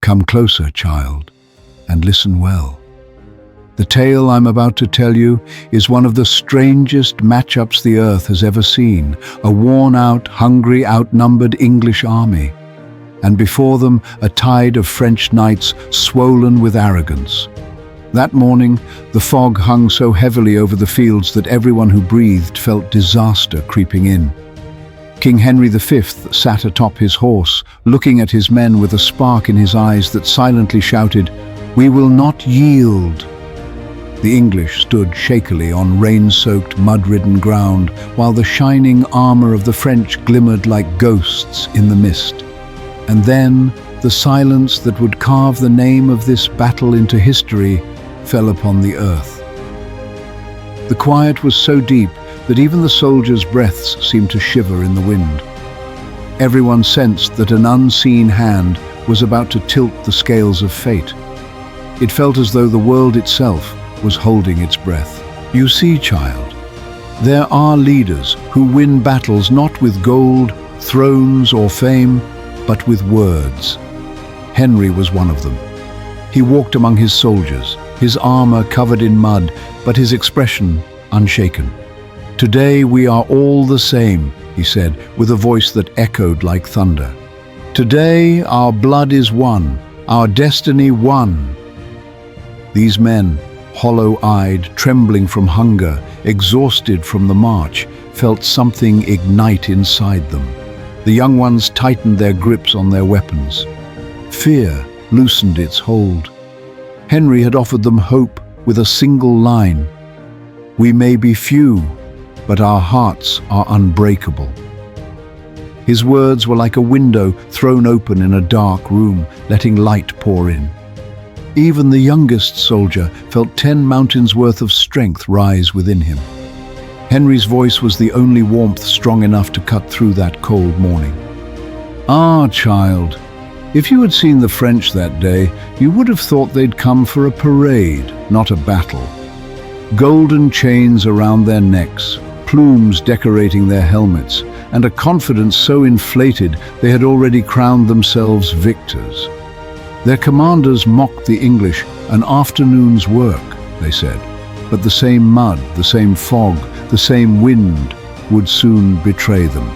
Come closer, child, and listen well. The tale I'm about to tell you is one of the strangest matchups the earth has ever seen. A worn-out, hungry, outnumbered English army, and before them a tide of French knights swollen with arrogance. That morning, the fog hung so heavily over the fields that everyone who breathed felt disaster creeping in. King Henry V sat atop his horse, looking at his men with a spark in his eyes that silently shouted, "We will not yield." The English stood shakily on rain-soaked, mud-ridden ground, while the shining armor of the French glimmered like ghosts in the mist. And then, the silence that would carve the name of this battle into history fell upon the earth. The quiet was so deep that even the soldiers' breaths seemed to shiver in the wind. Everyone sensed that an unseen hand was about to tilt the scales of fate. It felt as though the world itself was holding its breath. You see, child, there are leaders who win battles not with gold, thrones, or fame, but with words. Henry was one of them. He walked among his soldiers, his armor covered in mud, but his expression unshaken. "Today we are all the same," he said, with a voice that echoed like thunder. "Today our blood is one, our destiny one." These men, hollow-eyed, trembling from hunger, exhausted from the march, felt something ignite inside them. The young ones tightened their grips on their weapons. Fear loosened its hold. Henry had offered them hope with a single line: "We may be few, but our hearts are unbreakable." His words were like a window thrown open in a dark room, letting light pour in. Even the youngest soldier felt 10 mountains worth of strength rise within him. Henry's voice was the only warmth strong enough to cut through that cold morning. "Ah, child, if you had seen the French that day, you would have thought they'd come for a parade, not a battle. Golden chains around their necks, plumes decorating their helmets, and a confidence so inflated they had already crowned themselves victors. Their commanders mocked the English, an afternoon's work, they said, but the same mud, the same fog, the same wind would soon betray them.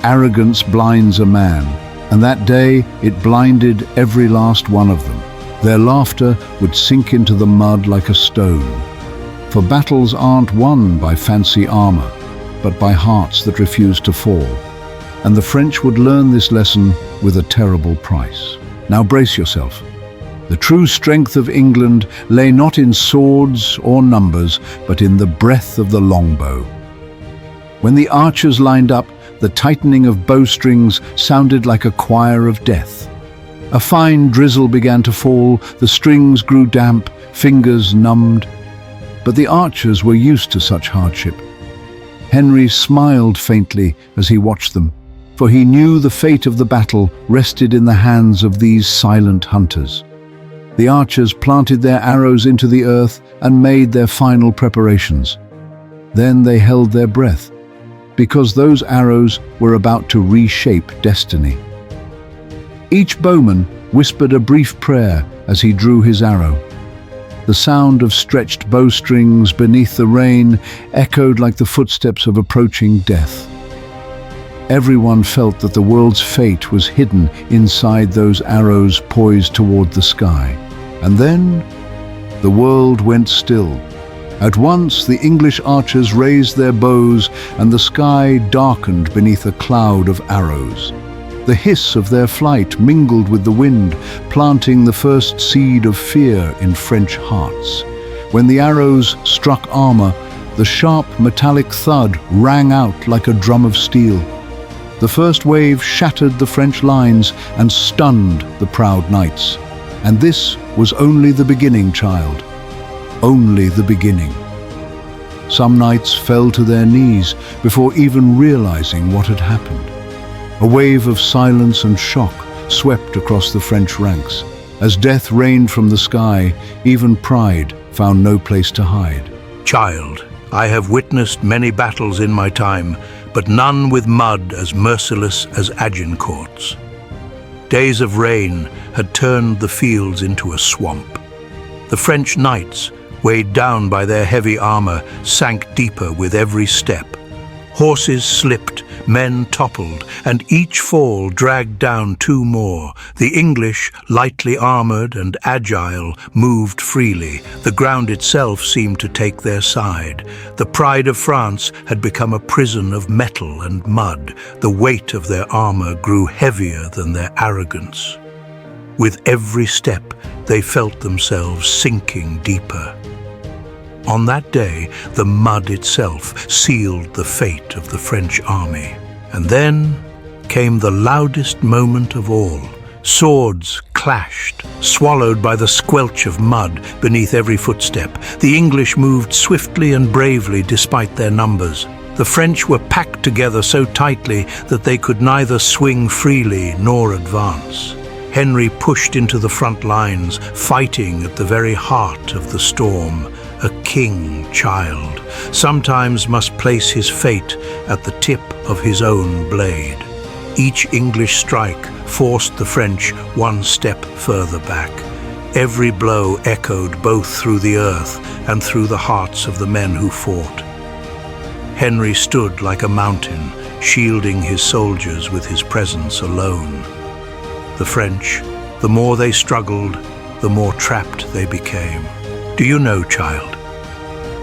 Arrogance blinds a man, and that day it blinded every last one of them. Their laughter would sink into the mud like a stone. For battles aren't won by fancy armor, but by hearts that refuse to fall. And the French would learn this lesson with a terrible price. Now brace yourself. The true strength of England lay not in swords or numbers, but in the breath of the longbow. When the archers lined up, the tightening of bowstrings sounded like a choir of death. A fine drizzle began to fall, the strings grew damp, fingers numbed. But the archers were used to such hardship. Henry smiled faintly as he watched them, for he knew the fate of the battle rested in the hands of these silent hunters. The archers planted their arrows into the earth and made their final preparations. Then they held their breath, because those arrows were about to reshape destiny. Each bowman whispered a brief prayer as he drew his arrow. The sound of stretched bowstrings beneath the rain echoed like the footsteps of approaching death. Everyone felt that the world's fate was hidden inside those arrows poised toward the sky. And then, the world went still. At once, the English archers raised their bows, and the sky darkened beneath a cloud of arrows. The hiss of their flight mingled with the wind, planting the first seed of fear in French hearts. When the arrows struck armor, the sharp metallic thud rang out like a drum of steel. The first wave shattered the French lines and stunned the proud knights. And this was only the beginning, child. Only the beginning. Some knights fell to their knees before even realizing what had happened. A wave of silence and shock swept across the French ranks. As death rained from the sky, even pride found no place to hide. "Child, I have witnessed many battles in my time, but none with mud as merciless as Agincourt's. Days of rain had turned the fields into a swamp. The French knights, weighed down by their heavy armor, sank deeper with every step. Horses slipped, men toppled, and each fall dragged down two more. The English, lightly armored and agile, moved freely. The ground itself seemed to take their side. The pride of France had become a prison of metal and mud. The weight of their armor grew heavier than their arrogance. With every step, they felt themselves sinking deeper. On that day, the mud itself sealed the fate of the French army. And then came the loudest moment of all. Swords clashed, swallowed by the squelch of mud beneath every footstep. The English moved swiftly and bravely despite their numbers. The French were packed together so tightly that they could neither swing freely nor advance. Henry pushed into the front lines, fighting at the very heart of the storm. A king child sometimes must place his fate at the tip of his own blade. Each English strike forced the French one step further back. Every blow echoed both through the earth and through the hearts of the men who fought. Henry stood like a mountain, shielding his soldiers with his presence alone. The French, the more they struggled, the more trapped they became. Do you know, child?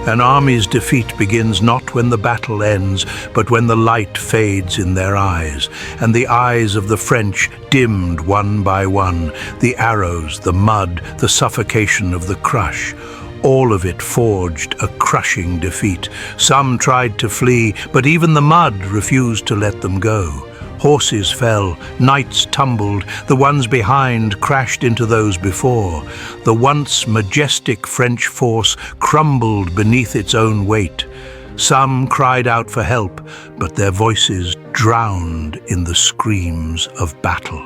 An army's defeat begins not when the battle ends, but when the light fades in their eyes, and the eyes of the French dimmed one by one, the arrows, the mud, the suffocation of the crush. All of it forged a crushing defeat. Some tried to flee, but even the mud refused to let them go. Horses fell, knights tumbled, the ones behind crashed into those before. The once majestic French force crumbled beneath its own weight. Some cried out for help, but their voices drowned in the screams of battle.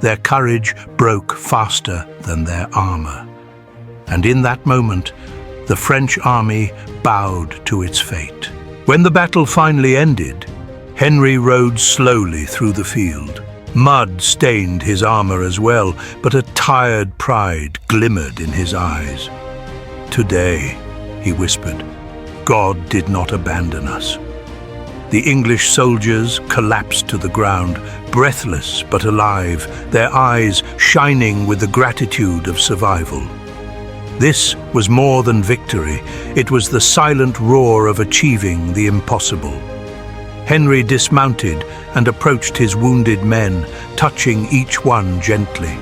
Their courage broke faster than their armor. And in that moment, the French army bowed to its fate. When the battle finally ended, Henry rode slowly through the field. Mud stained his armor as well, but a tired pride glimmered in his eyes. "Today," he whispered, "God did not abandon us." The English soldiers collapsed to the ground, breathless but alive, their eyes shining with the gratitude of survival. This was more than victory. It was the silent roar of achieving the impossible. Henry dismounted and approached his wounded men, touching each one gently.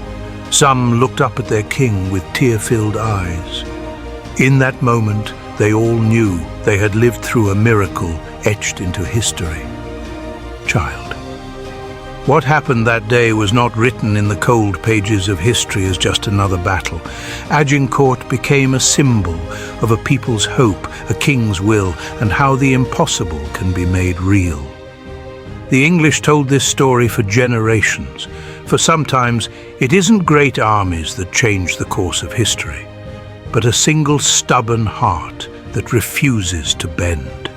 Some looked up at their king with tear-filled eyes. In that moment, they all knew they had lived through a miracle etched into history. Child, what happened that day was not written in the cold pages of history as just another battle. Agincourt became a symbol of a people's hope, a king's will, and how the impossible can be made real. The English told this story for generations, for sometimes it isn't great armies that change the course of history, but a single stubborn heart that refuses to bend.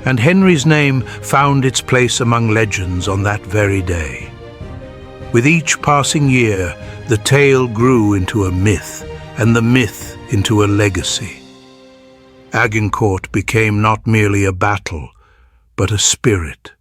And Henry's name found its place among legends on that very day. With each passing year, the tale grew into a myth, and the myth into a legacy. Agincourt became not merely a battle, but a spirit,